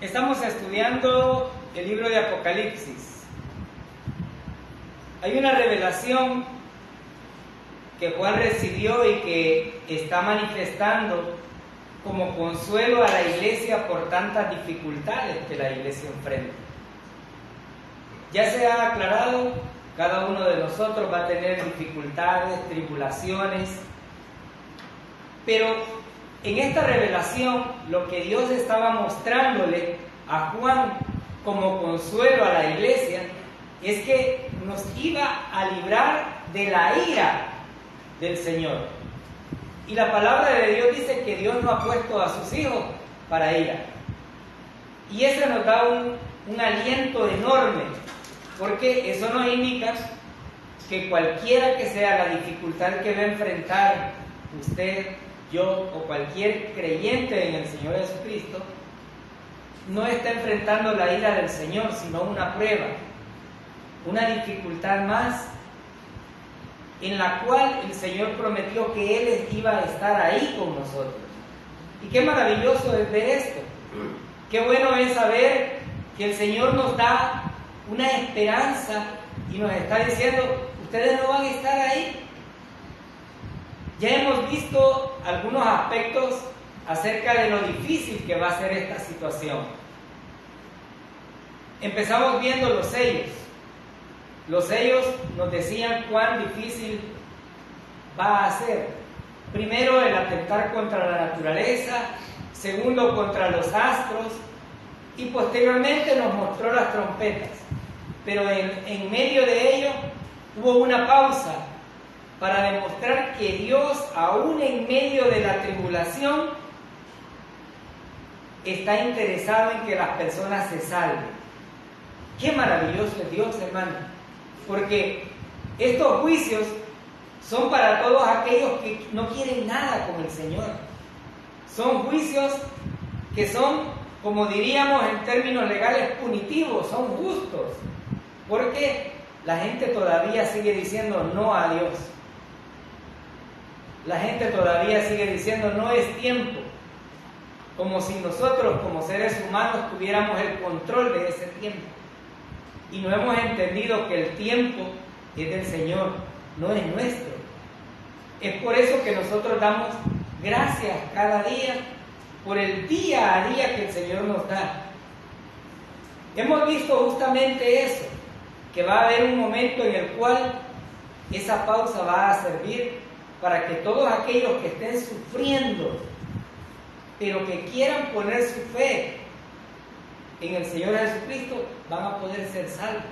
Estamos estudiando el libro de Apocalipsis. Hay una revelación que Juan recibió y que está manifestando como consuelo a la iglesia por tantas dificultades que la iglesia enfrenta. Ya se ha aclarado, cada uno de nosotros va a tener dificultades, tribulaciones, pero en esta revelación lo que Dios estaba mostrándole a Juan como consuelo a la iglesia es que nos iba a librar de la ira del Señor. Y la palabra de Dios dice que Dios no ha puesto a sus hijos para ira. Y eso nos da un aliento enorme, porque eso nos indica que cualquiera que sea la dificultad que va a enfrentar usted, yo o cualquier creyente en el Señor Jesucristo, no está enfrentando la ira del Señor, sino una prueba, una dificultad más, en la cual el Señor prometió que Él iba a estar ahí con nosotros. Y qué maravilloso es ver esto. Qué bueno es saber que el Señor nos da una esperanza y nos está diciendo, ustedes no van a estar ahí. Ya hemos visto algunos aspectos acerca de lo difícil que va a ser esta situación. Empezamos viendo los sellos. Los sellos nos decían cuán difícil va a ser. Primero, el atentar contra la naturaleza. Segundo, contra los astros. Y posteriormente nos mostró las trompetas. Pero en medio de ello hubo una pausa para demostrar que Dios, aún en medio de la tribulación, está interesado en que las personas se salven. Qué maravilloso es Dios, hermano, porque estos juicios son para todos aquellos que no quieren nada con el Señor. Son juicios que son, como diríamos en términos legales, punitivos, son justos, porque la gente todavía sigue diciendo no a Dios. La gente todavía sigue diciendo no es tiempo, como si nosotros como seres humanos tuviéramos el control de ese tiempo. Y no hemos entendido que el tiempo es del Señor, no es nuestro. Es por eso que nosotros damos gracias cada día por el día a día que el Señor nos da. Hemos visto justamente eso, que va a haber un momento en el cual esa pausa va a servir para que todos aquellos que estén sufriendo, pero que quieran poner su fe en el Señor Jesucristo, van a poder ser salvos.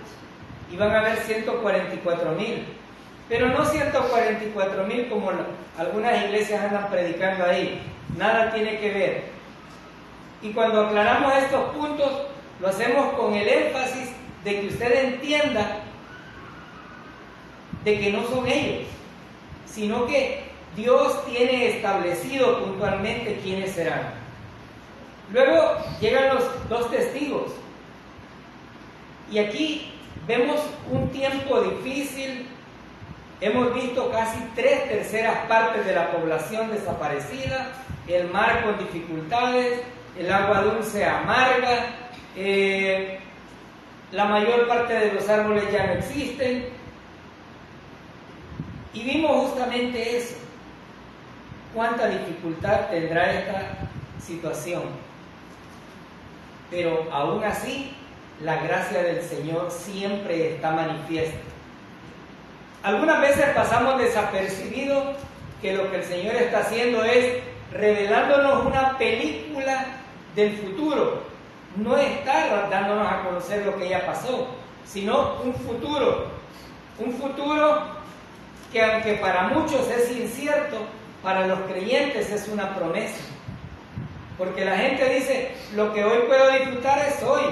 Y van a haber 144,000. Pero no 144,000 como algunas iglesias andan predicando ahí. Nada tiene que ver. Y cuando aclaramos estos puntos, lo hacemos con el énfasis de que usted entienda de que no son ellos, sino que Dios tiene establecido puntualmente quiénes serán. Luego llegan los dos testigos. Y aquí vemos un tiempo difícil. Hemos visto casi 3/3 partes de la población desaparecida, el mar con dificultades, el agua dulce amarga, la mayor parte de los árboles ya no existen. Y vimos justamente eso. Cuánta dificultad tendrá esta situación. Pero aún así, la gracia del Señor siempre está manifiesta. Algunas veces pasamos desapercibido que lo que el Señor está haciendo es revelándonos una película del futuro. No está dándonos a conocer lo que ya pasó, sino un futuro. Un futuro que aunque para muchos es incierto, para los creyentes es una promesa. Porque la gente dice, lo que hoy puedo disfrutar es hoy.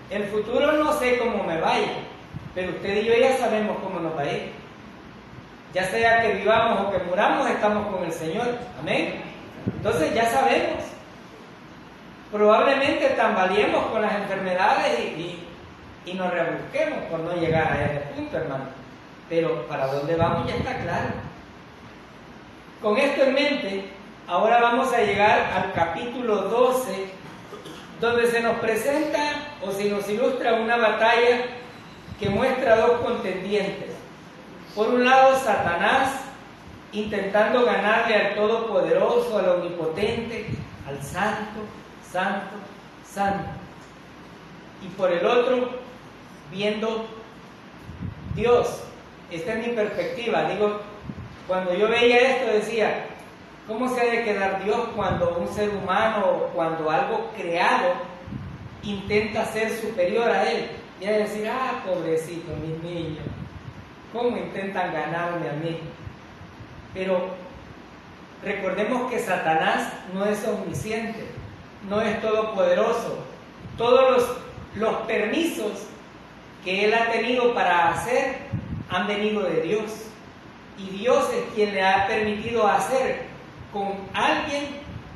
El futuro no sé cómo me vaya, pero usted y yo ya sabemos cómo nos va a ir. Ya sea que vivamos o que muramos, estamos con el Señor. Amén. Entonces ya sabemos. Probablemente tambaleemos con las enfermedades y nos rebusquemos por no llegar a ese punto, hermano. Pero para dónde vamos ya está claro. Con esto en mente, ahora vamos a llegar al capítulo 12 donde se nos presenta o se nos ilustra una batalla que muestra dos contendientes. Por un lado, Satanás intentando ganarle al Todopoderoso, al Omnipotente, al Santo, Santo, Santo. Y por el otro, viendo Dios. Esta es mi perspectiva. Digo, cuando yo veía esto decía, ¿cómo se ha de quedar Dios cuando un ser humano o cuando algo creado intenta ser superior a Él? Y a decir, pobrecito, mis niños, ¿cómo intentan ganarme a mí? Pero recordemos que Satanás no es omnisciente, no es todopoderoso. Todos los permisos que él ha tenido para hacer han venido de Dios. Y Dios es quien le ha permitido hacer con alguien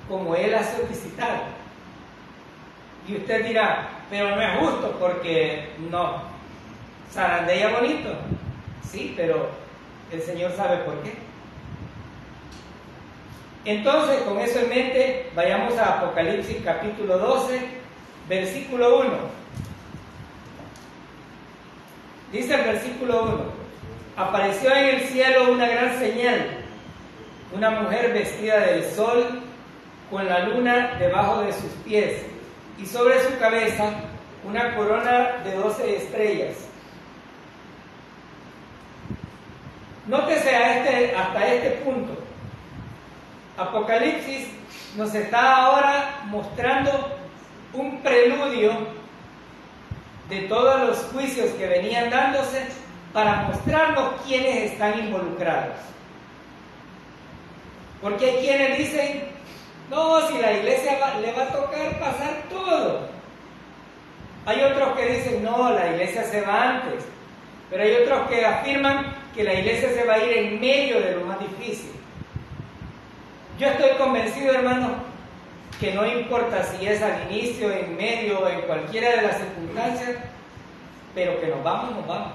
como él ha solicitado. Y usted dirá, pero no es justo porque no. Zarandea bonito. Sí, pero el Señor sabe por qué. Entonces, con eso en mente, vayamos a Apocalipsis capítulo 12, versículo 1. Dice el versículo 1: apareció en el cielo una gran señal, una mujer vestida del sol, con la luna debajo de sus pies, y sobre su cabeza una corona de 12 estrellas. Nótese hasta este punto. Apocalipsis nos está ahora mostrando un preludio de todos los juicios que venían dándose para mostrarnos quiénes están involucrados. Porque hay quienes dicen, no, si la iglesia le va a tocar pasar todo. Hay otros que dicen, no, la iglesia se va antes. Pero hay otros que afirman que la iglesia se va a ir en medio de lo más difícil. Yo estoy convencido, hermano, que no importa si es al inicio, en medio o en cualquiera de las circunstancias, pero que nos vamos, nos vamos.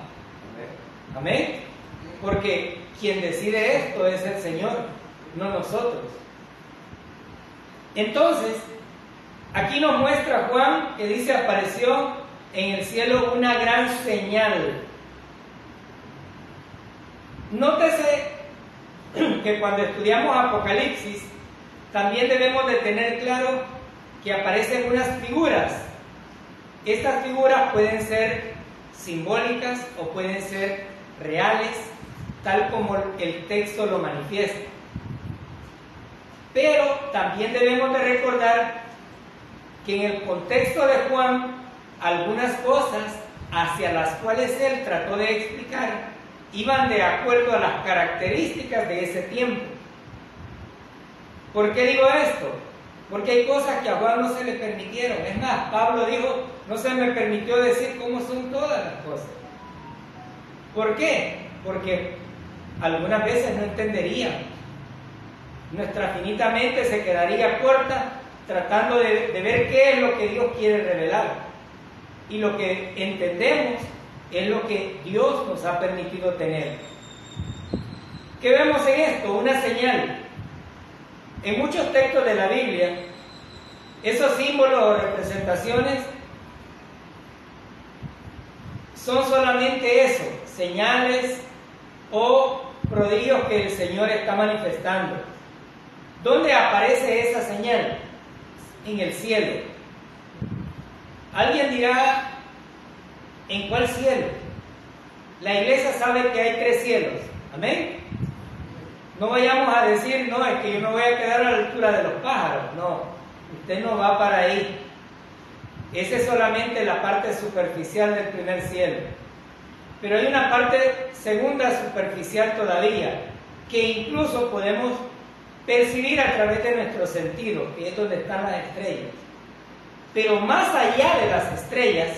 Amén. Porque quien decide esto es el Señor, no nosotros. Entonces, aquí nos muestra Juan que dice, apareció en el cielo una gran señal. Nótese que cuando estudiamos Apocalipsis, también debemos de tener claro que aparecen unas figuras. Estas figuras pueden ser simbólicas o pueden ser reales, tal como el texto lo manifiesta. Pero también debemos de recordar que en el contexto de Juan, algunas cosas hacia las cuales él trató de explicar iban de acuerdo a las características de ese tiempo. ¿Por qué digo esto? Porque hay cosas que a Juan no se le permitieron. Es más, Pablo dijo, no se me permitió decir cómo son todas las cosas. ¿Por qué? Porque algunas veces no entenderían. Nuestra finita mente se quedaría corta tratando de ver qué es lo que Dios quiere revelar. Y lo que entendemos es lo que Dios nos ha permitido tener. ¿Qué vemos en esto? Una señal. En muchos textos de la Biblia, esos símbolos o representaciones son solamente eso, señales o prodigios que el Señor está manifestando. ¿Dónde aparece esa señal? En el cielo. Alguien dirá, ¿en cuál cielo? La iglesia sabe que hay 3 cielos. ¿Amén? No vayamos a decir, no, es que yo me voy a quedar a la altura de los pájaros. No, usted no va para ahí. Esa es solamente la parte superficial del primer cielo. Pero hay una parte segunda superficial todavía, que incluso podemos percibir a través de nuestros sentidos, que es donde están las estrellas. Pero más allá de las estrellas,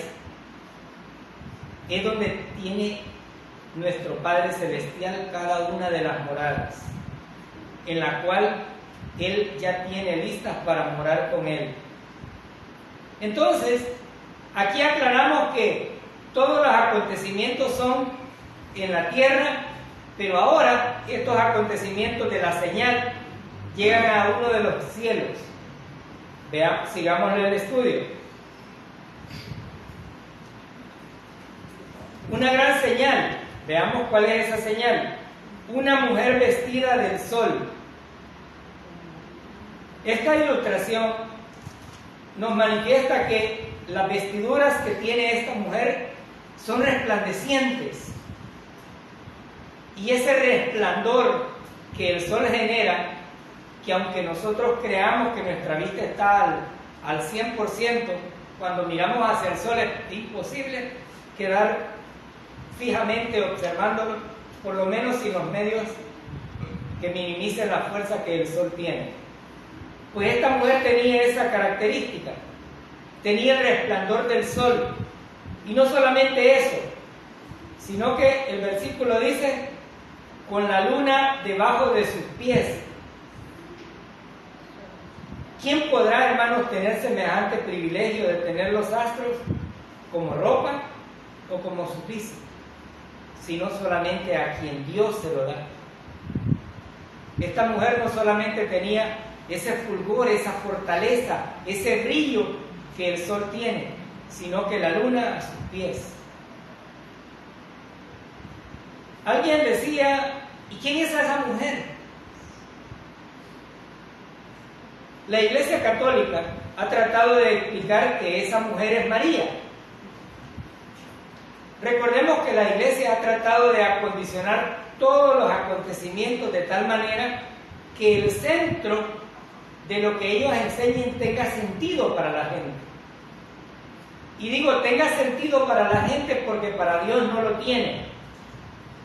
es donde tiene nuestro Padre Celestial cada una de las moradas, en la cual Él ya tiene listas para morar con Él. Entonces, aquí aclaramos que todos los acontecimientos son en la tierra, pero ahora estos acontecimientos de la señal llegan a uno de los cielos. Veamos, sigamos el estudio. Una gran señal, veamos cuál es esa señal. Una mujer vestida del sol. Esta ilustración nos manifiesta que las vestiduras que tiene esta mujer son resplandecientes. Y ese resplandor que el sol genera, que aunque nosotros creamos que nuestra vista está al 100%, cuando miramos hacia el sol es imposible quedar fijamente observándolo, por lo sin los medios que minimicen la fuerza que el sol tiene. Pues esta mujer tenía esa característica, tenía el resplandor del sol. Y no solamente eso, sino que el versículo dice, con la luna debajo de sus pies. ¿Quién podrá, hermanos, tener semejante privilegio de tener los astros como ropa o como su piso? Sino solamente a quien Dios se lo da. Esta mujer no solamente tenía ese fulgor, esa fortaleza, ese brillo que el sol tiene, sino que la luna a sus pies. Alguien decía, ¿y quién es esa mujer? La Iglesia Católica ha tratado de explicar que esa mujer es María. Recordemos que la Iglesia ha tratado de acondicionar todos los acontecimientos de tal manera que el centro de lo que ellos enseñen tenga sentido para la gente. Y digo, tenga sentido para la gente porque para Dios no lo tiene.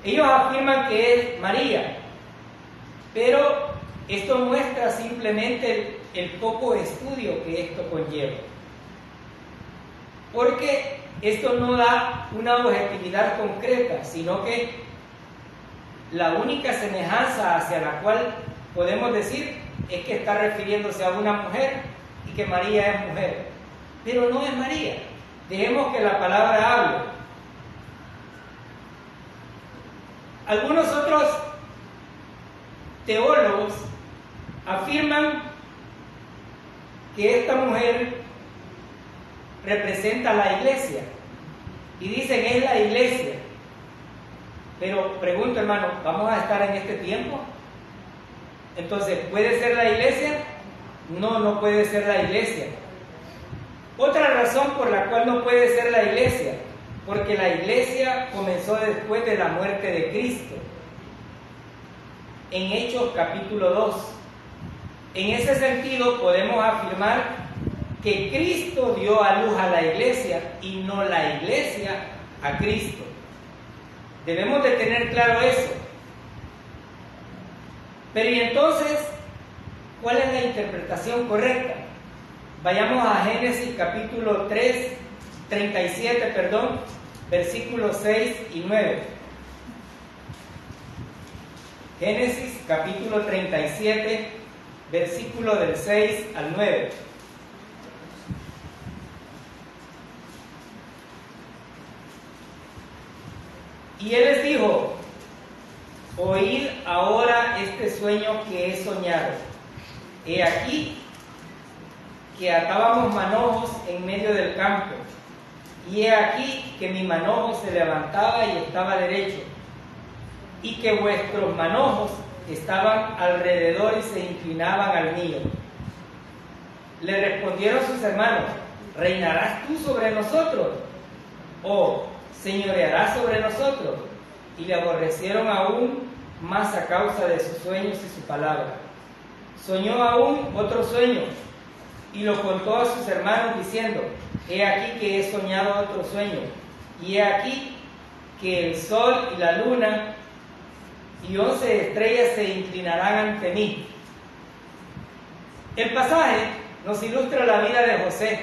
Ellos afirman que es María, pero esto muestra simplemente el poco estudio que esto conlleva. Porque esto no da una objetividad concreta, sino que la única semejanza hacia la cual podemos decir es que está refiriéndose a una mujer y que María es mujer. Pero no es María. Dejemos que la palabra hable. Algunos otros teólogos afirman que esta mujer representa a la iglesia y dicen es la iglesia. Pero pregunto, hermano, ¿vamos a estar en este tiempo? Entonces, ¿puede ser la iglesia? No, no puede ser la iglesia. Otra razón por la cual no puede ser la iglesia, porque la iglesia comenzó después de la muerte de Cristo. En Hechos capítulo 2. En ese sentido podemos afirmar que Cristo dio a luz a la iglesia y no la iglesia a Cristo. Debemos de tener claro eso. Pero y entonces, ¿cuál es la interpretación correcta? Vayamos a Génesis capítulo 37, versículos 6 y 9. Génesis capítulo 37, versículo del 6 al 9. Y él les dijo, oíd ahora este sueño que he soñado. He aquí que atábamos manojos en medio del campo, y he aquí que mi manojo se levantaba y estaba derecho, y que vuestros manojos estaban alrededor y se inclinaban al mío. Le respondieron sus hermanos, ¿reinarás tú sobre nosotros? ¿O señorearás sobre nosotros? Y le aborrecieron aún más a causa de sus sueños y su palabra. Soñó aún otro sueño, y lo contó a sus hermanos diciendo, he aquí que he soñado otro sueño, y he aquí que el sol y la luna y 11 estrellas se inclinarán ante mí. El pasaje nos ilustra la vida de José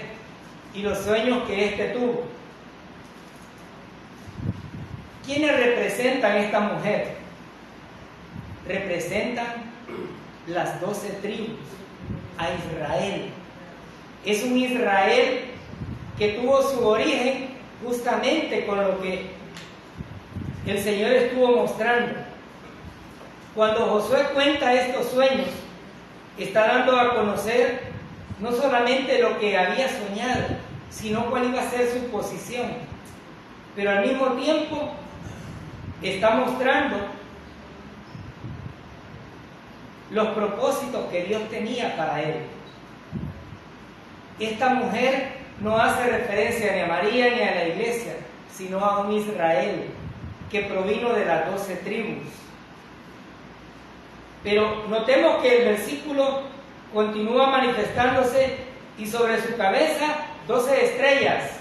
y los sueños que éste tuvo. ¿Quiénes representan esta mujer? Representan las 12 tribus, a Israel. Es un Israel que tuvo su origen justamente con lo que el Señor estuvo mostrando. Cuando Josué cuenta estos sueños, está dando a conocer no solamente lo que había soñado, sino cuál iba a ser su posición. Pero al mismo tiempo está mostrando los propósitos que Dios tenía para él. Esta mujer no hace referencia ni a María ni a la iglesia, sino a un Israel que provino de las 12 tribus. Pero notemos que el versículo continúa manifestándose y sobre su cabeza 12 estrellas.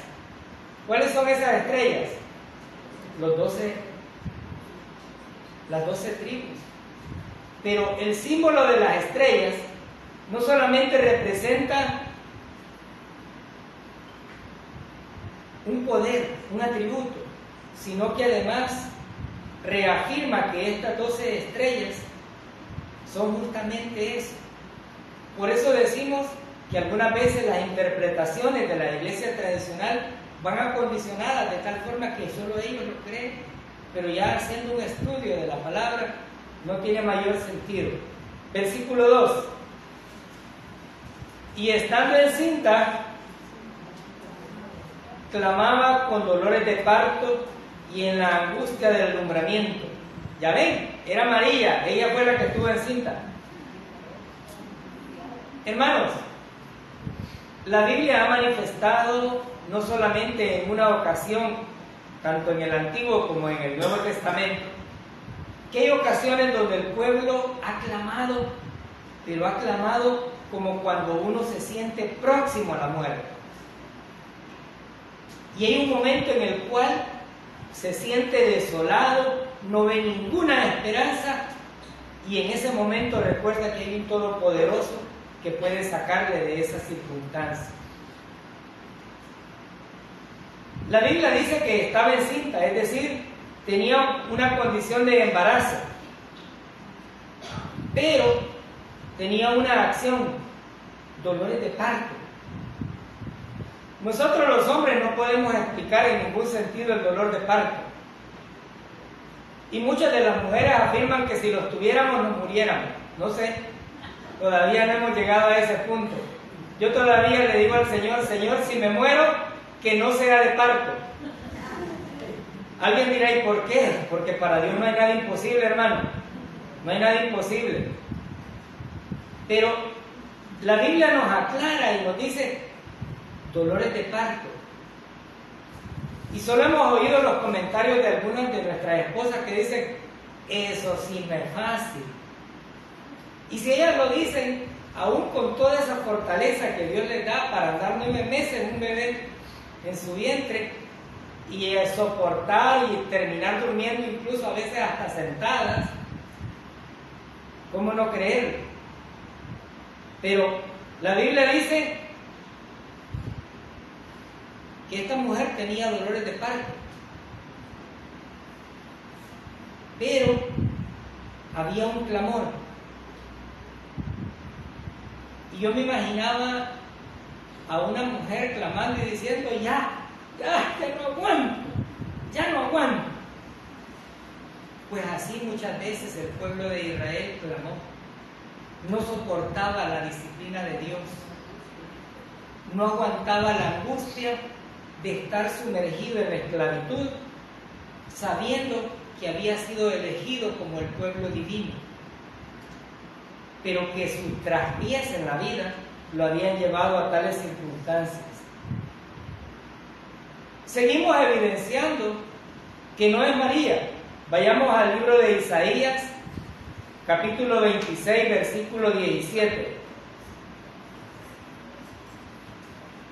¿Cuáles son esas estrellas? Las 12 tribus. Pero el símbolo de las estrellas no solamente representa un poder, un atributo, sino que además reafirma que estas 12 estrellas son justamente eso. Por eso decimos que algunas veces las interpretaciones de la iglesia tradicional van acondicionadas de tal forma que solo ellos lo creen, pero ya haciendo un estudio de la palabra no tiene mayor sentido. Versículo 2. Y estando encinta, clamaba con dolores de parto y en la angustia del alumbramiento. Ya ven, era María, ella fue la que estuvo encinta. Hermanos, la Biblia ha manifestado no solamente en una ocasión, tanto en el Antiguo como en el Nuevo Testamento, que hay ocasiones donde el pueblo ha clamado, pero ha clamado como cuando uno se siente próximo a la muerte. Y hay un momento en el cual se siente desolado, no ve ninguna esperanza, y en ese momento recuerda que hay un Todopoderoso que puede sacarle de esa circunstancia. La Biblia dice que estaba encinta, es decir, tenía una condición de embarazo, pero tenía una acción, dolores de parto. Nosotros los hombres no podemos explicar en ningún sentido el dolor de parto. Y muchas de las mujeres afirman que si los tuviéramos nos muriéramos. No sé, todavía no hemos llegado a ese punto. Yo todavía le digo al Señor, Señor, si me muero, que no sea de parto. Alguien dirá, ¿y por qué? Porque para Dios no hay nada imposible, hermano. No hay nada imposible. Pero la Biblia nos aclara y nos dice dolores de parto. Y solo hemos oído los comentarios de algunas de nuestras esposas que dicen, eso sí no es fácil. Y si ellas lo dicen, aún con toda esa fortaleza que Dios les da para dar 9 meses un bebé en su vientre, y soportar y terminar durmiendo incluso a veces hasta sentadas, ¿cómo no creer? Pero la Biblia dice que esta mujer tenía dolores de parto, pero había un clamor, y yo me imaginaba a una mujer clamando y diciendo, ya no aguanto. Pues así muchas veces el pueblo de Israel clamó, no soportaba la disciplina de Dios, no aguantaba la angustia de estar sumergido en la esclavitud, sabiendo que había sido elegido como el pueblo divino, pero que sus traspiés en la vida lo habían llevado a tales circunstancias. Seguimos evidenciando que no es María. Vayamos al libro de Isaías, capítulo 26, versículo 17.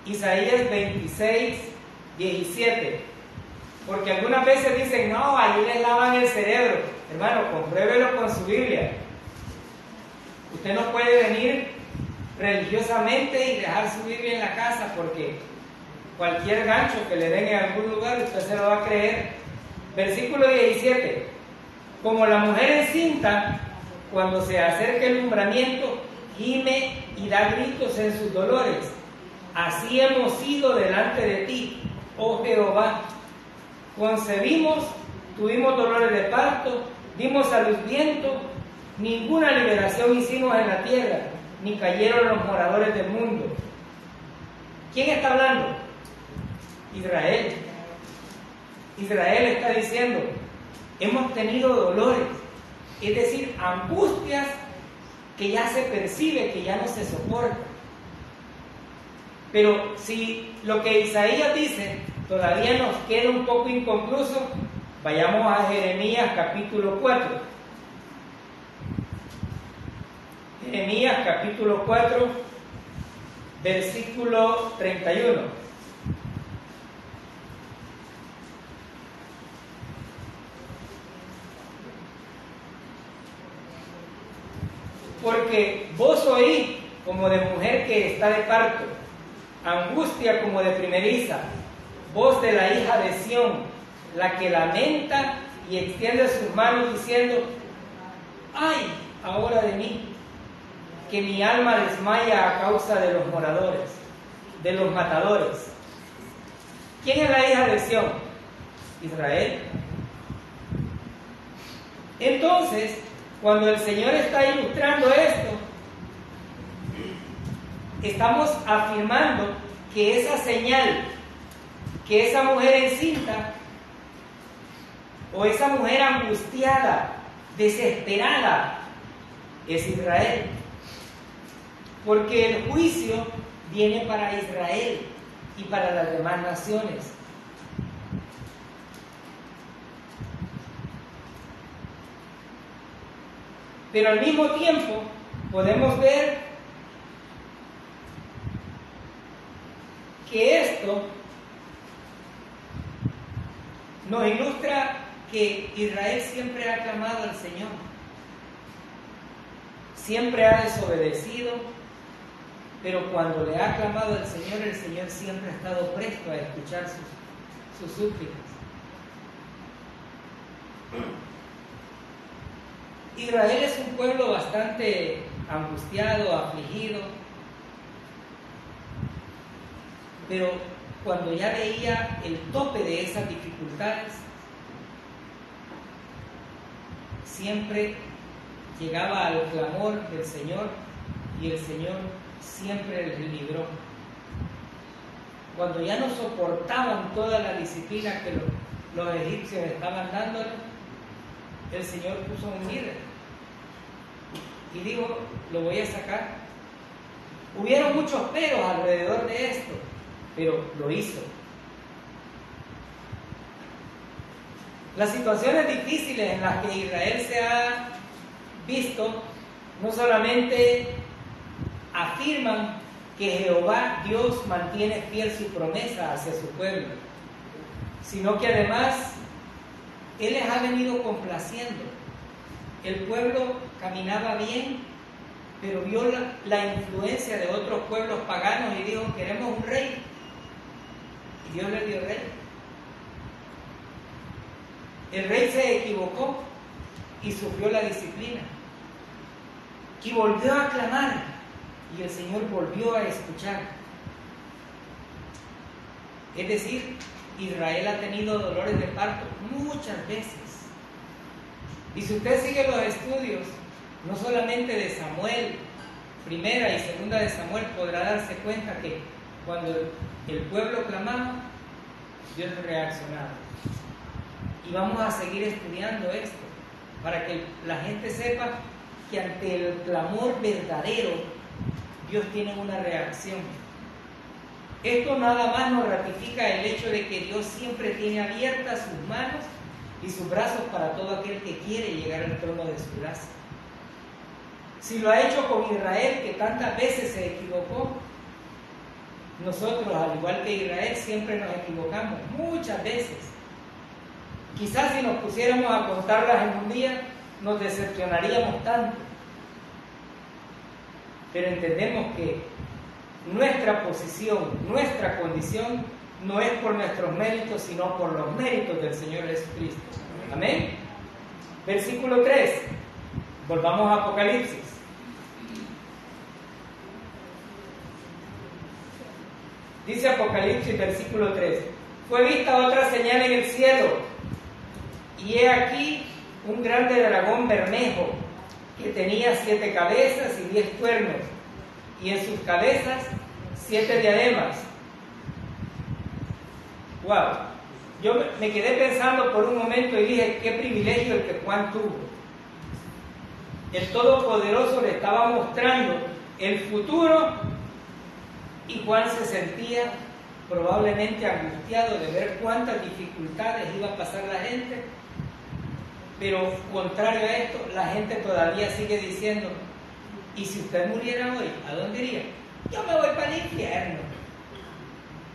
Isaías 26, 17. Porque algunas veces dicen, no, ahí les lavan el cerebro. Hermano, compruébelo con su Biblia. Usted no puede venir religiosamente y dejar su Biblia en la casa, porque cualquier gancho que le den en algún lugar, usted se lo va a creer. Versículo 17. Como la mujer encinta, cuando se acerca el alumbramiento, gime y da gritos en sus dolores. Así hemos sido delante de ti, oh Jehová. Concebimos, tuvimos dolores de parto, dimos a luz viento, ninguna liberación hicimos en la tierra, ni cayeron los moradores del mundo. ¿Quién está hablando? Israel. Israel está diciendo, hemos tenido dolores, es decir, angustias que ya se percibe, que ya no se soporta. Pero si lo que Isaías dice todavía nos queda un poco inconcluso, vayamos a Jeremías capítulo 4. Jeremías capítulo 4, versículo 31. Porque vos oís como de mujer que está de parto, angustia como de primeriza, voz de la hija de Sión, la que lamenta y extiende sus manos diciendo, ¡ay, ahora de mí! Que mi alma desmaya a causa de los moradores, de los matadores. ¿Quién es la hija de Sión? Israel. Entonces, cuando el Señor está ilustrando esto, estamos afirmando que esa señal, que esa mujer encinta, o esa mujer angustiada, desesperada, es Israel. Porque el juicio viene para Israel y para las demás naciones. Pero al mismo tiempo podemos ver que esto nos ilustra que Israel siempre ha clamado al Señor, siempre ha desobedecido, pero cuando le ha clamado al Señor, el Señor siempre ha estado presto a escuchar sus súplicas. Israel es un pueblo bastante angustiado, afligido, pero cuando ya veía el tope de esas dificultades, siempre llegaba al clamor del Señor y el Señor siempre les libró. Cuando ya no soportaban toda la disciplina que los egipcios estaban dándoles, el Señor puso un líder y dijo, lo voy a sacar. Hubieron muchos peros alrededor de esto, pero lo hizo. Las situaciones difíciles en las que Israel se ha visto no solamente afirman que Jehová Dios mantiene fiel su promesa hacia su pueblo, sino que además Él les ha venido complaciendo. El pueblo caminaba bien, pero vio la influencia de otros pueblos paganos y dijo, queremos un rey. Y Dios le dio rey. El rey se equivocó y sufrió la disciplina. Y volvió a clamar y el Señor volvió a escuchar. Es decir, Israel ha tenido dolores de parto muchas veces. Y si usted sigue los estudios, no solamente de Samuel, primera y segunda de Samuel, podrá darse cuenta que cuando el pueblo clamaba, Dios reaccionaba. Y vamos a seguir estudiando esto, para que la gente sepa que ante el clamor verdadero, Dios tiene una reacción. Esto nada más nos ratifica el hecho de que Dios siempre tiene abiertas sus manos y sus brazos para todo aquel que quiere llegar al trono de su gracia. Si lo ha hecho con Israel, que tantas veces se equivocó, nosotros, al igual que Israel, siempre nos equivocamos, muchas veces. Quizás si nos pusiéramos a contarlas en un día, nos decepcionaríamos tanto. Pero entendemos que nuestra posición, nuestra condición, no es por nuestros méritos, sino por los méritos del Señor Jesucristo. Amén. Versículo 3. Volvamos a Apocalipsis. Dice Apocalipsis, versículo 3. Fue vista otra señal en el cielo, y he aquí un grande dragón bermejo, que tenía 7 cabezas y 10 cuernos, y en sus cabezas 7 diademas. Wow. Yo me quedé pensando por un momento y dije, qué privilegio el que Juan tuvo. El Todopoderoso le estaba mostrando el futuro y Juan se sentía probablemente angustiado de ver cuántas dificultades iba a pasar la gente. Pero contrario a esto, la gente todavía sigue diciendo, ¿y si usted muriera hoy, a dónde iría? Yo me voy para el infierno.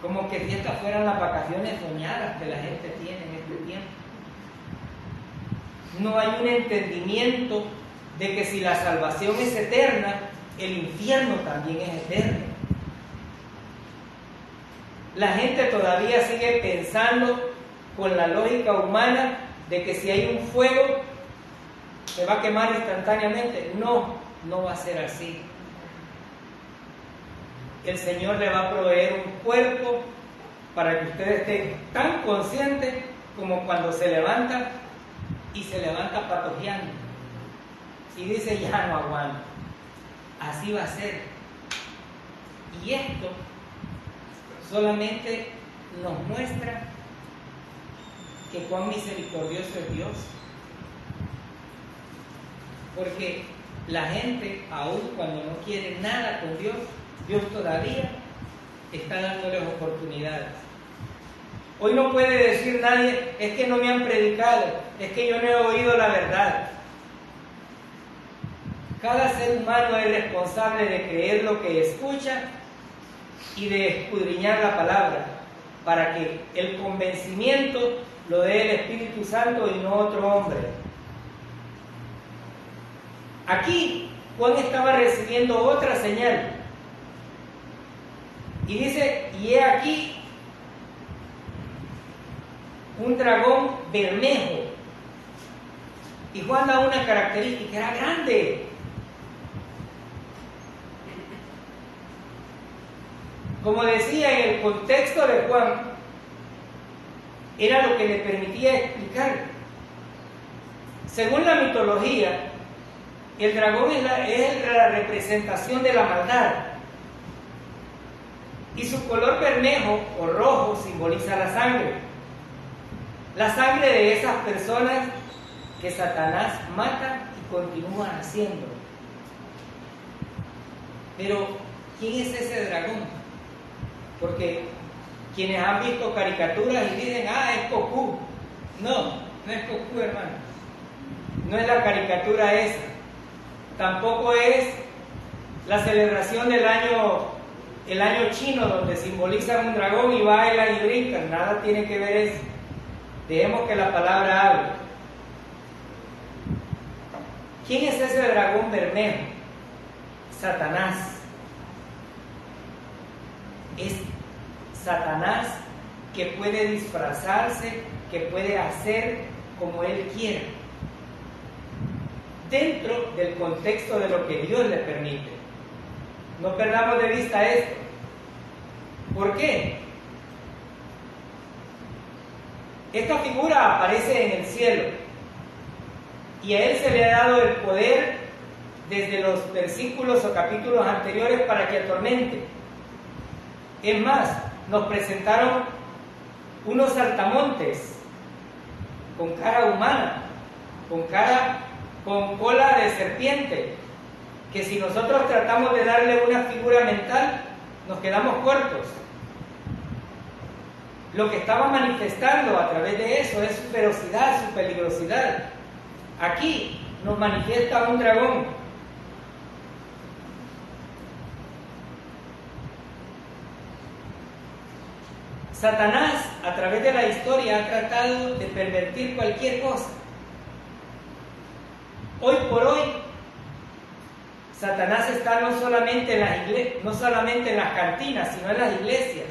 Como que si estas fueran las vacaciones soñadas que la gente tiene en este tiempo. No hay un entendimiento de que si la salvación es eterna, el infierno también es eterno. La gente todavía sigue pensando con la lógica humana de que si hay un fuego se va a quemar instantáneamente. No, no va a ser así. El Señor le va a proveer un cuerpo para que usted esté tan consciente como cuando se levanta y se levanta patojeando y dice, ya no aguanto. Así va a ser. Y esto solamente nos muestra que cuán misericordioso es Dios. Porque la gente, aun cuando no quiere nada con Dios, Dios todavía está dándoles oportunidades. Hoy no puede decir nadie, es que no me han predicado, es que yo no he oído la verdad. Cada ser humano es responsable de creer lo que escucha y de escudriñar la palabra, para que el convencimiento lo dé el Espíritu Santo y no otro hombre. Aquí Juan estaba recibiendo otra señal. Y dice, y he aquí un dragón bermejo. Y Juan da una característica, era grande. Como decía, en el contexto de Juan, era lo que le permitía explicar. Según la mitología, el dragón es la representación de la maldad. Y su color bermejo o rojo simboliza la sangre. La sangre de esas personas que Satanás mata y continúa haciendo. Pero, ¿quién es ese dragón? Porque quienes han visto caricaturas y dicen, es Goku. No, no es Goku, hermano. No es la caricatura esa. Tampoco es la celebración del el año chino, donde simbolizan un dragón y bailan y brincan. Nada tiene que ver eso. Dejemos que la palabra hable. ¿Quién es ese dragón bermejo? Satanás. Es Satanás que puede disfrazarse, que puede hacer como él quiera, dentro del contexto de lo que Dios le permite. No perdamos de vista esto. ¿Por qué? Esta figura aparece en el cielo y a él se le ha dado el poder desde los versículos o capítulos anteriores para que atormente. Es más, nos presentaron unos saltamontes con cara humana, con cola de serpiente, que si nosotros tratamos de darle una figura mental, nos quedamos cortos. Lo que estaba manifestando a través de eso es su ferocidad, su peligrosidad. Aquí nos manifiesta un dragón. Satanás, a través de la historia, ha tratado de pervertir cualquier cosa. Hoy por hoy, Satanás está no solamente en las cantinas, sino en las iglesias,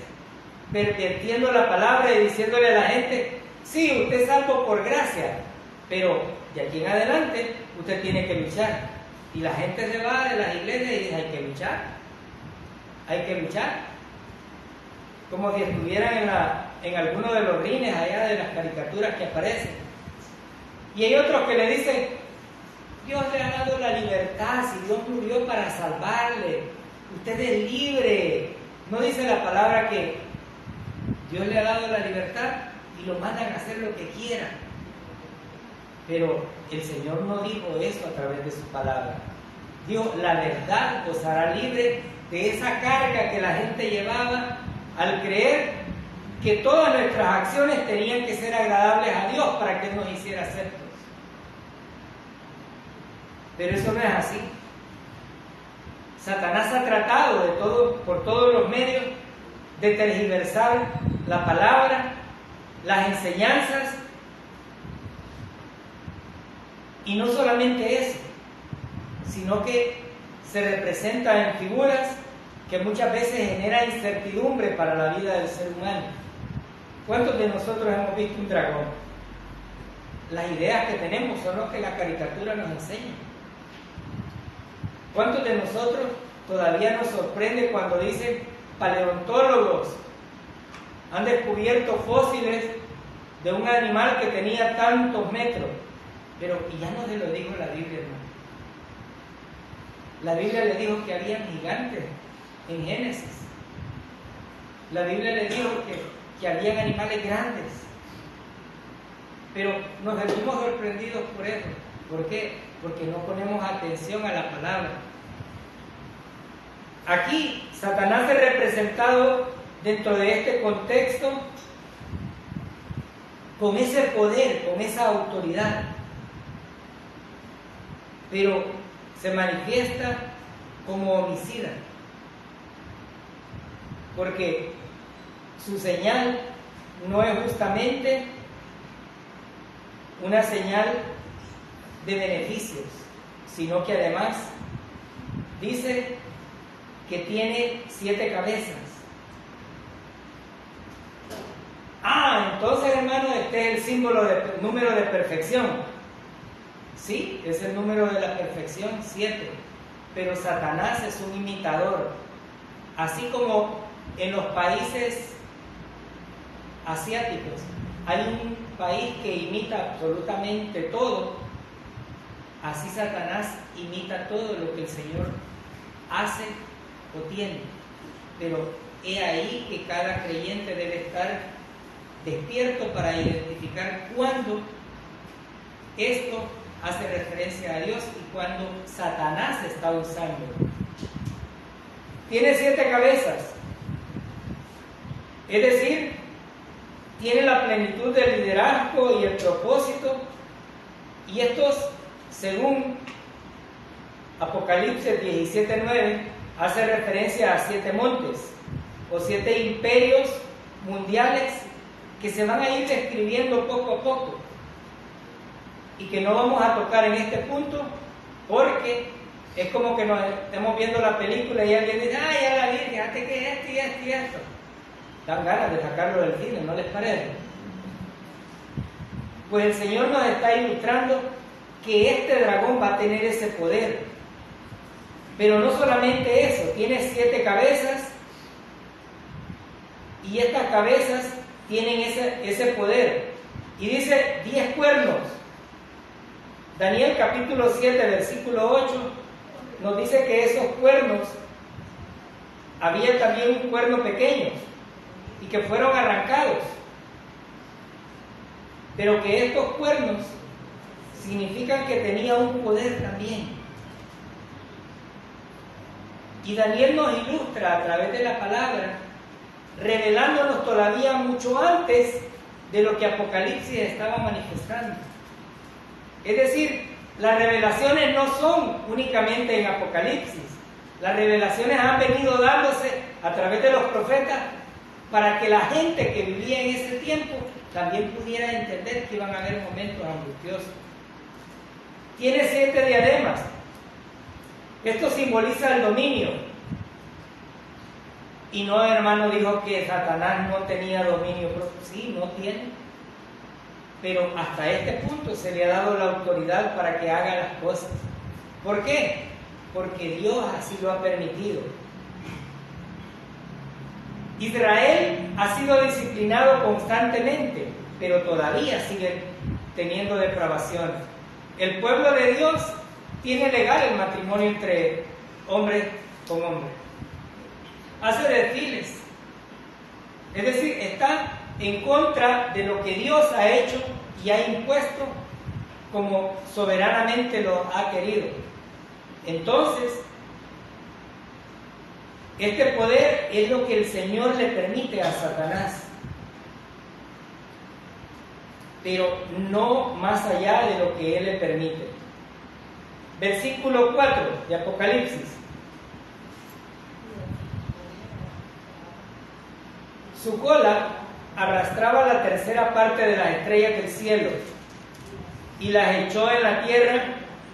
pervirtiendo la palabra y diciéndole a la gente, sí, usted es salvo por gracia, pero de aquí en adelante usted tiene que luchar. Y la gente se va de las iglesias y dice, hay que luchar. Como si estuvieran en alguno de los rines allá de las caricaturas que aparecen. Y hay otros que le dicen, Dios le ha dado la libertad, si Dios murió para salvarle, usted es libre. No dice la palabra que Dios le ha dado la libertad y lo mandan a hacer lo que quieran. Pero el Señor no dijo eso a través de su palabra. Dijo, la verdad os hará libre de esa carga que la gente llevaba al creer que todas nuestras acciones tenían que ser agradables a Dios para que Él nos hiciera aceptos. Pero eso no es así. Satanás ha tratado por todos los medios de tergiversar la palabra, las enseñanzas, y no solamente eso, sino que se representa en figuras que muchas veces generan incertidumbre para la vida del ser humano. ¿Cuántos de nosotros hemos visto un dragón? Las ideas que tenemos son las que la caricatura nos enseña. ¿Cuántos de nosotros todavía nos sorprende cuando dicen paleontólogos han descubierto fósiles de un animal que tenía tantos metros? Pero y ya no se lo dijo la Biblia, hermano. La Biblia le dijo que había gigantes en Génesis. La Biblia le dijo que habían animales grandes. Pero nos sentimos sorprendidos por eso. ¿Por qué? Porque no ponemos atención a la palabra. Aquí Satanás es representado dentro de este contexto con ese poder, con esa autoridad. Pero se manifiesta como homicida, porque su señal no es justamente una señal de beneficios, sino que además dice que tiene 7 cabezas. Entonces, hermano, este es el símbolo de número de perfección. Sí, es el número de la perfección, 7. Pero Satanás es un imitador. Así como en los países asiáticos hay un país que imita absolutamente todo, así Satanás imita todo lo que el Señor hace o tiene. Pero he ahí que cada creyente debe estar despierto para identificar cuándo esto hace referencia a Dios y cuando Satanás está usando. Tiene 7 cabezas, es decir, tiene la plenitud del liderazgo y el propósito, y estos, según Apocalipsis 17:9, hace referencia a 7 montes o 7 imperios mundiales que se van a ir describiendo poco a poco y que no vamos a tocar en este punto, porque es como que nos estemos viendo la película y alguien dice, ya la vi, fíjate que esto y esto y esto. Dan ganas de sacarlo del cine, ¿no les parece? Pues el Señor nos está ilustrando que este dragón va a tener ese poder. Pero no solamente eso, tiene 7 cabezas y estas cabezas tienen ese poder. Y dice 10 cuernos. Daniel capítulo 7, versículo 8, nos dice que esos cuernos, había también un cuerno pequeño y que fueron arrancados, pero que estos cuernos significan que tenía un poder también. Y Daniel nos ilustra a través de la palabra, revelándonos todavía mucho antes de lo que Apocalipsis estaba manifestando. Es decir, las revelaciones no son únicamente en Apocalipsis. Las revelaciones han venido dándose a través de los profetas para que la gente que vivía en ese tiempo también pudiera entender que iban a haber momentos angustiosos. Tiene 7 diademas. Esto simboliza el dominio. Y no, hermano, dijo que Satanás no tenía dominio propio. Sí, no tiene. Pero hasta este punto se le ha dado la autoridad para que haga las cosas. ¿Por qué? Porque Dios así lo ha permitido. Israel ha sido disciplinado constantemente, pero todavía sigue teniendo depravaciones. El pueblo de Dios tiene legal el matrimonio entre hombre con hombre. Hace desfiles Es decir, está en contra de lo que Dios ha hecho y ha impuesto como soberanamente lo ha querido. Entonces, este poder es lo que el Señor le permite a Satanás, pero no más allá de lo que Él le permite. Versículo 4 de Apocalipsis. Su cola arrastraba la tercera parte de las estrellas del cielo y las echó en la tierra,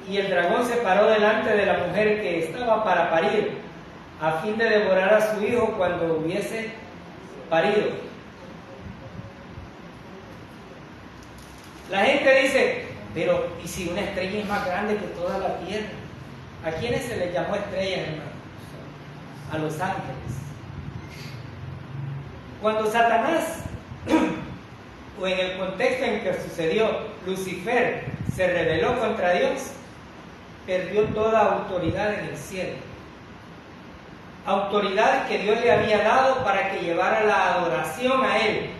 y el dragón se paró delante de la mujer que estaba para parir, a fin de devorar a su hijo cuando hubiese parido. La gente dice, pero ¿y si una estrella es más grande que toda la tierra? ¿A quiénes se les llamó estrellas, hermano? A los ángeles. Cuando Satanás, o en el contexto en que sucedió, Lucifer se rebeló contra Dios, perdió toda autoridad en el cielo. Autoridad que Dios le había dado para que llevara la adoración a Él,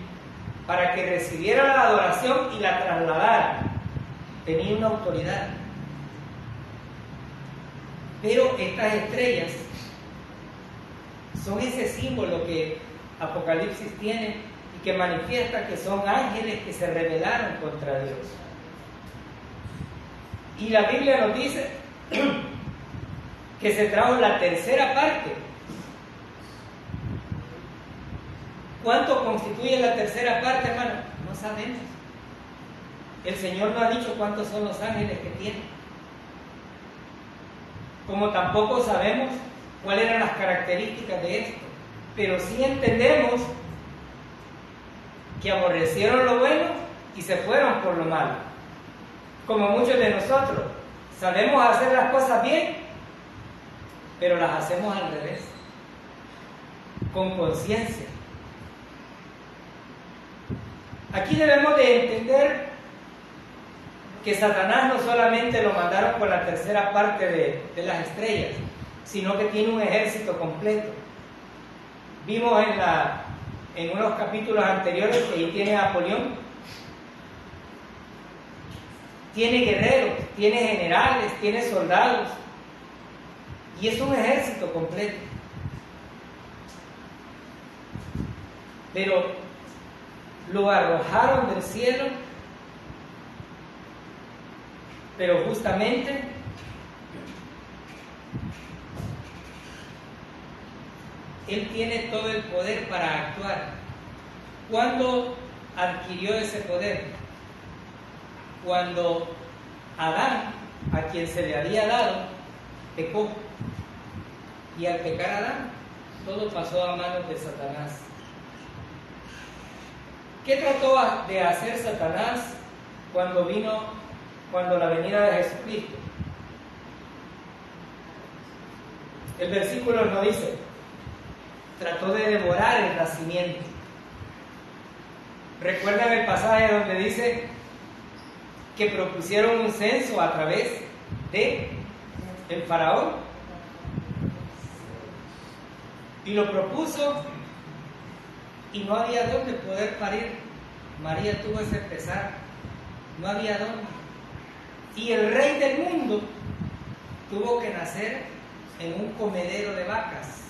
para que recibiera la adoración y la trasladara. Tenía una autoridad. Pero estas estrellas son ese símbolo que Apocalipsis tiene y que manifiesta que son ángeles que se rebelaron contra Dios. Y la Biblia nos dice que se trajo la tercera parte. ¿Cuánto constituye la tercera parte, hermano? No sabemos. El Señor no ha dicho cuántos son los ángeles que tiene. Como tampoco sabemos cuáles eran las características de esto. Pero sí entendemos que aborrecieron lo bueno y se fueron por lo malo. Como muchos de nosotros. Sabemos hacer las cosas bien, pero las hacemos al revés. Con conciencia. Aquí debemos de entender que Satanás no solamente lo mandaron con la tercera parte de las estrellas, sino que tiene un ejército completo. Vimos en unos capítulos anteriores que ahí tiene a Apolión, tiene guerreros, tiene generales, tiene soldados, y es un ejército completo. Pero lo arrojaron del cielo, pero justamente Él tiene todo el poder para actuar. ¿Cuándo adquirió ese poder? Cuando Adán, a quien se le había dado, pecó. Y al pecar Adán, todo pasó a manos de Satanás. ¿Qué trató de hacer Satanás cuando la venida de Jesucristo? El versículo nos dice, trató de devorar el nacimiento. ¿Recuerdan el pasaje donde dice que propusieron un censo a través de el faraón? Y lo propuso y no había dónde poder parir. María tuvo ese pesar, no había dónde. Y el rey del mundo tuvo que nacer en un comedero de vacas.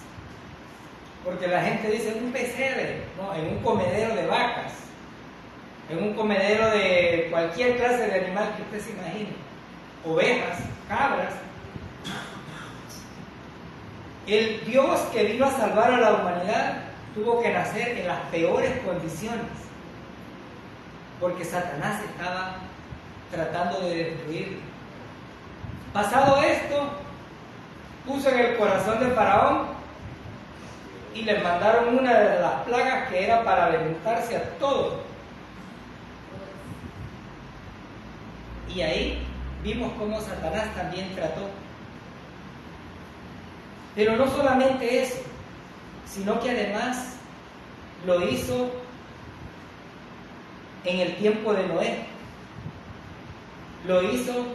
Porque la gente dice un pesebre, no, en un comedero de vacas, en un comedero de cualquier clase de animal que usted se imagine, ovejas, cabras. El Dios que vino a salvar a la humanidad tuvo que nacer en las peores condiciones, porque Satanás estaba tratando de destruirlo. Pasado esto, puso en el corazón de Faraón y le mandaron una de las plagas que era para aventarse a todos. Y ahí vimos cómo Satanás también trató. Pero no solamente eso, sino que además lo hizo en el tiempo de Noé. Lo hizo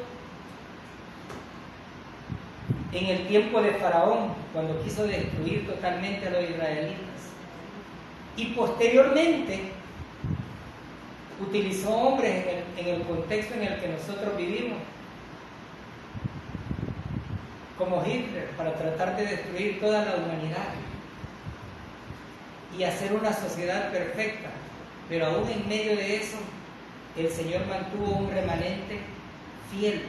en el tiempo de Faraón, cuando quiso destruir totalmente a los israelitas. Y posteriormente utilizó hombres en el contexto en el que nosotros vivimos, como Hitler, para tratar de destruir toda la humanidad y hacer una sociedad perfecta. Pero aún en medio de eso, el Señor mantuvo un remanente fiel.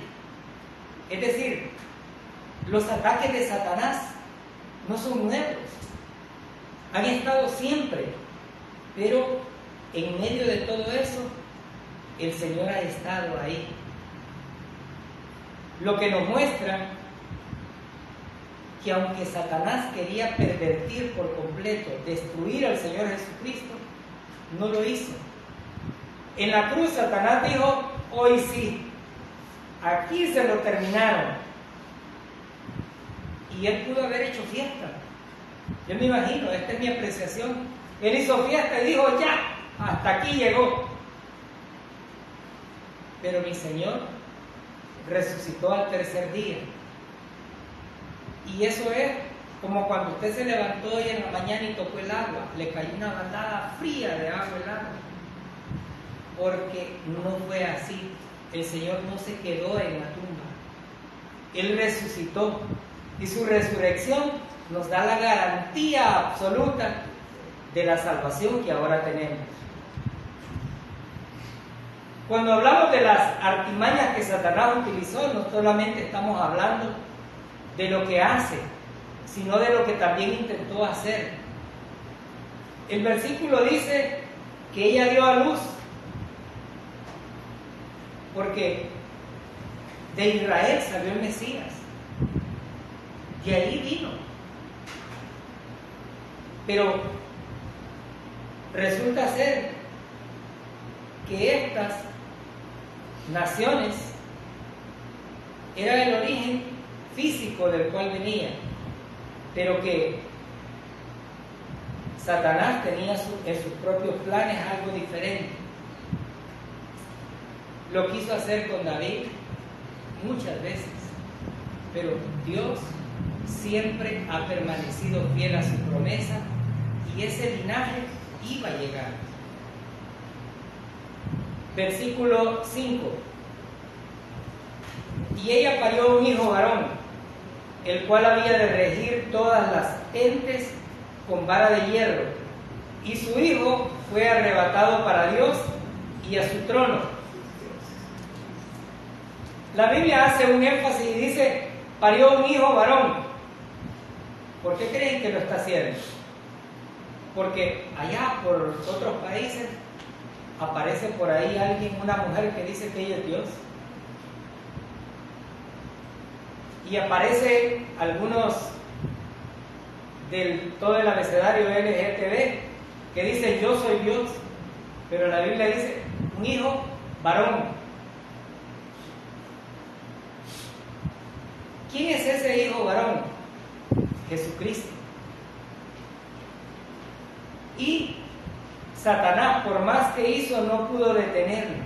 Es decir, los ataques de Satanás no son nuevos, han estado siempre, pero en medio de todo eso, el Señor ha estado ahí. Lo que nos muestra que aunque Satanás quería pervertir por completo, destruir al Señor Jesucristo, no lo hizo. En la cruz Satanás dijo: hoy sí, aquí se lo terminaron. Y él pudo haber hecho fiesta. Yo me imagino, esta es mi apreciación. Él hizo fiesta y dijo: ya, hasta aquí llegó. Pero mi Señor resucitó al tercer día. Y eso es como cuando usted se levantó hoy en la mañana y tocó el agua, le cayó una bandada fría de agua al agua. Porque no fue así. El Señor no se quedó en la tumba. Él resucitó. Y su resurrección nos da la garantía absoluta de la salvación que ahora tenemos. Cuando hablamos de las artimañas que Satanás utilizó, no solamente estamos hablando de lo que hace, sino de lo que también intentó hacer. El versículo dice que ella dio a luz porque de Israel salió el Mesías, de ahí vino. Pero resulta ser que estas naciones eran el origen físico del cual venía, pero que Satanás tenía en sus propios planes algo diferente. Lo quiso hacer con David muchas veces, pero Dios siempre ha permanecido fiel a su promesa y ese linaje iba a llegar. Versículo 5. Y ella parió un hijo varón, el cual había de regir todas las gentes con vara de hierro, y su hijo fue arrebatado para Dios y a su trono. La Biblia hace un énfasis y dice: parió un hijo varón. ¿Por qué creen que lo está haciendo? Porque allá por otros países aparece por ahí alguien, una mujer que dice que ella es Dios. Y aparece algunos del todo el abecedario LGTB que dicen: yo soy Dios. Pero la Biblia dice: un hijo varón. ¿Quién es ese hijo varón? Jesucristo. Y Satanás, por más que hizo, no pudo detenerlo,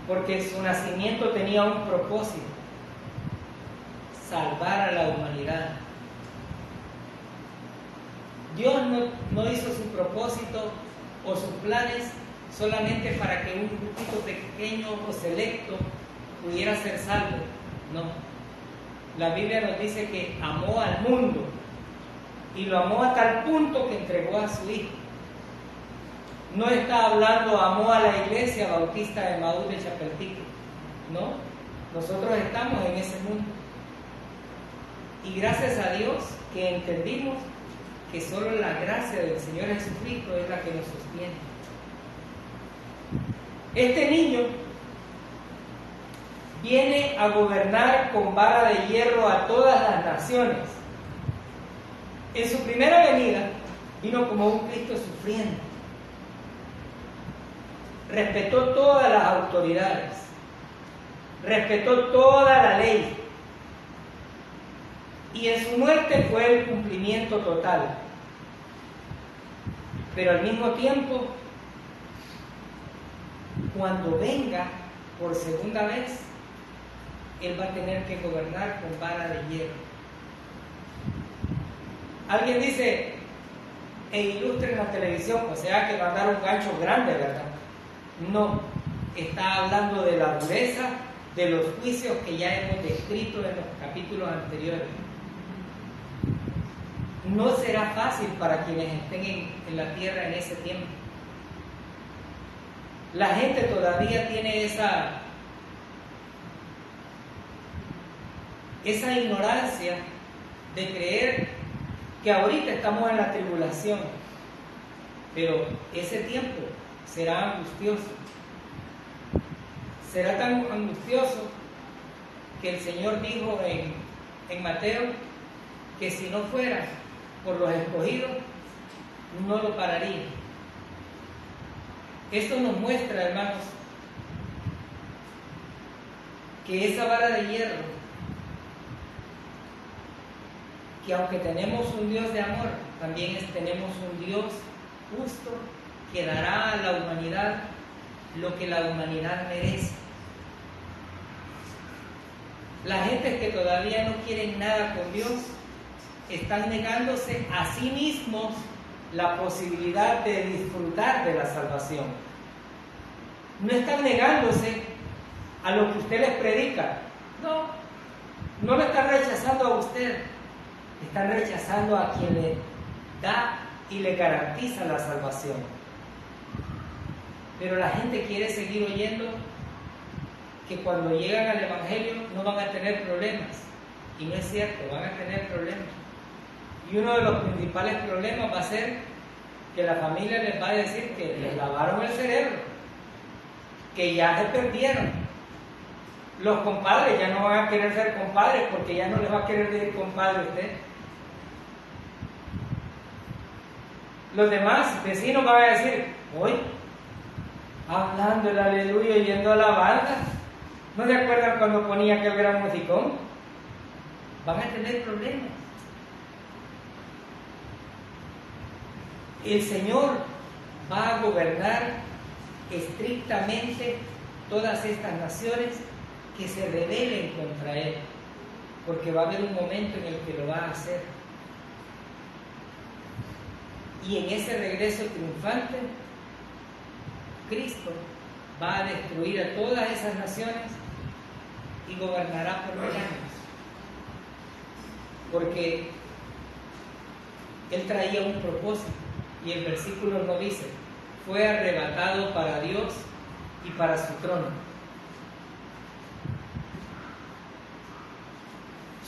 porque su nacimiento tenía un propósito: salvar a la humanidad. Dios no hizo su propósito o sus planes solamente para que un grupito pequeño o selecto pudiera ser salvo. No. La Biblia nos dice que amó al mundo y lo amó a tal punto que entregó a su hijo. No está hablando amó a la iglesia bautista de Maús de Chapeltique. No. Nosotros estamos en ese mundo. Y gracias a Dios que entendimos que solo la gracia del Señor Jesucristo es la que nos sostiene. Este niño viene a gobernar con vara de hierro a todas las naciones. En su primera venida vino como un Cristo sufriendo. Respetó todas las autoridades, respetó toda la ley, y en su muerte fue el cumplimiento total. Pero al mismo tiempo, cuando venga por segunda vez, Él va a tener que gobernar con vara de hierro. Alguien dice: e ilustre en la televisión, o sea que va a dar un gancho grande, ¿verdad? No, está hablando de la dureza de los juicios que ya hemos descrito en los capítulos anteriores. No será fácil para quienes estén en la tierra en ese tiempo. La gente todavía tiene esa ignorancia de creer que ahorita estamos en la tribulación, pero ese tiempo será angustioso. Será tan angustioso que el Señor dijo en Mateo que si no fuera por los escogidos, no lo pararía. Esto nos muestra, hermanos, que esa vara de hierro, que aunque tenemos un Dios de amor, también tenemos un Dios justo que dará a la humanidad lo que la humanidad merece. La gente que todavía no quieren nada con Dios están negándose a sí mismos la posibilidad de disfrutar de la salvación. No están negándose a lo que usted les predica. No lo están rechazando a usted. Están rechazando a quien le da y le garantiza la salvación. Pero la gente quiere seguir oyendo que cuando llegan al Evangelio no van a tener problemas. Y no es cierto, van a tener problemas. Y uno de los principales problemas va a ser que la familia les va a decir que les lavaron el cerebro, que ya se perdieron. Los compadres ya no van a querer ser compadres porque ya no les va a querer decir compadre a usted. Los demás vecinos van a decir, hoy, hablando el aleluya y yendo a la banda, ¿no se acuerdan cuando ponía aquel gran musicón? Van a tener problemas. El Señor va a gobernar estrictamente todas estas naciones que se rebelen contra Él, porque va a haber un momento en el que lo va a hacer. Y en ese regreso triunfante, Cristo va a destruir a todas esas naciones y gobernará por 1000 años. Porque Él traía un propósito, y el versículo no dice, fue arrebatado para Dios y para su trono.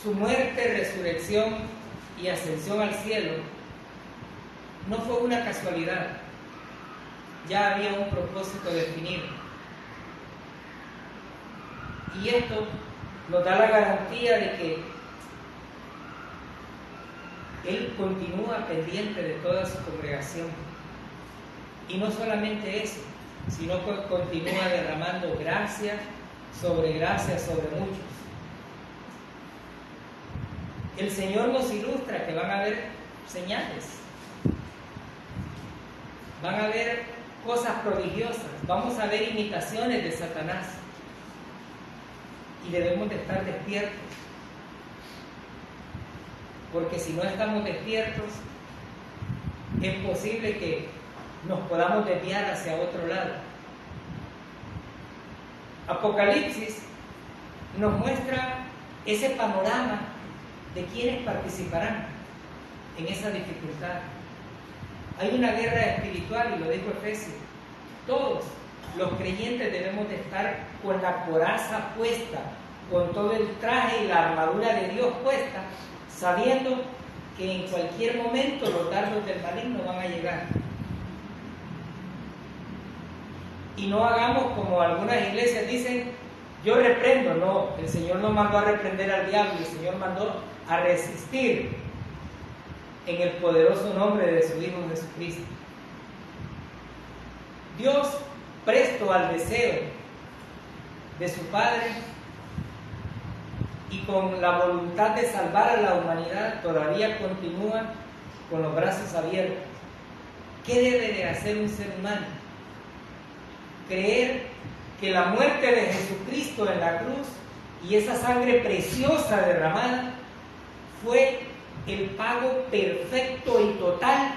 Su muerte, resurrección y ascensión al cielo no fue una casualidad, ya había un propósito definido. Y esto nos da la garantía de que Él continúa pendiente de toda su congregación. Y no solamente eso, sino que continúa derramando gracia sobre muchos. El Señor nos ilustra que van a haber señales, van a haber cosas prodigiosas, vamos a ver imitaciones de Satanás. Y debemos de estar despiertos. Porque si no estamos despiertos, es posible que nos podamos desviar hacia otro lado. Apocalipsis nos muestra ese panorama de quienes participarán en esa dificultad. Hay una guerra espiritual, y lo dijo Efesios. Todos los creyentes debemos de estar con la coraza puesta, con todo el traje y la armadura de Dios puesta, sabiendo que en cualquier momento los dardos del maligno van a llegar. Y no hagamos como algunas iglesias dicen, yo reprendo. No, el Señor no mandó a reprender al diablo, el Señor mandó a resistir en el poderoso nombre de su Hijo Jesucristo. Dios, presto al deseo de su Padre y con la voluntad de salvar a la humanidad, todavía continúa con los brazos abiertos. ¿Qué debe de hacer un ser humano? Creer que la muerte de Jesucristo en la cruz y esa sangre preciosa derramada fue el pago perfecto y total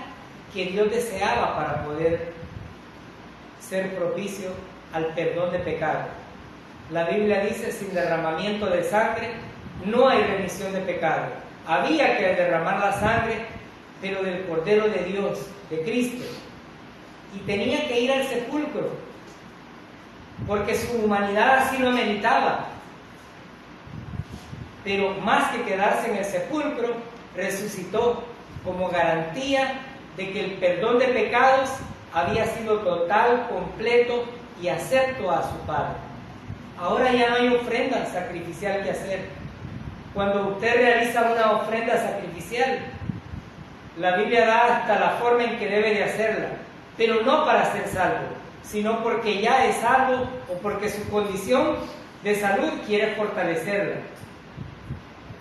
que Dios deseaba para poder ser propicio al perdón de pecado. La Biblia dice: sin derramamiento de sangre no hay remisión de pecado. Había que derramar la sangre, pero del Cordero de Dios, de Cristo. Y tenía que ir al sepulcro, porque su humanidad así lo meritaba. Pero más que quedarse en el sepulcro, resucitó como garantía de que el perdón de pecados había sido total, completo y acepto a su Padre. Ahora ya no hay ofrenda sacrificial que hacer. Cuando usted realiza una ofrenda sacrificial, la Biblia da hasta la forma en que debe de hacerla, pero no para ser salvo, sino porque ya es salvo o porque su condición de salud quiere fortalecerla.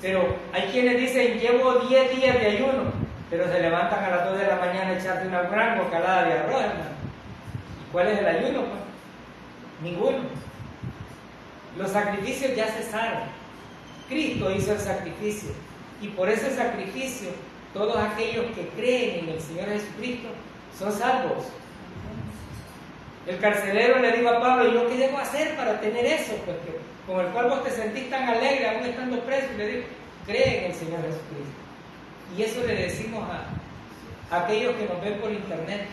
Pero hay quienes dicen: llevo 10 días de ayuno, pero se levantan a las 2 de la mañana a echarse una gran bocalada de arroz, hermano. ¿Y cuál es el ayuno? Pues ninguno. Los sacrificios ya cesaron. Cristo hizo el sacrificio, y por ese sacrificio todos aquellos que creen en el Señor Jesucristo son salvos. El carcelero le dijo a Pablo: ¿y yo qué debo hacer para tener eso? Pues con el cual vos te sentís tan alegre aún estando preso. Y le dijo: cree en el Señor Jesucristo. Y eso le decimos a aquellos que nos ven por internet: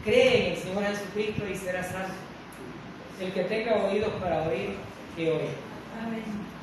cree en el Señor Jesucristo y serás salvo. El que tenga oídos para oír, que oiga. Amén.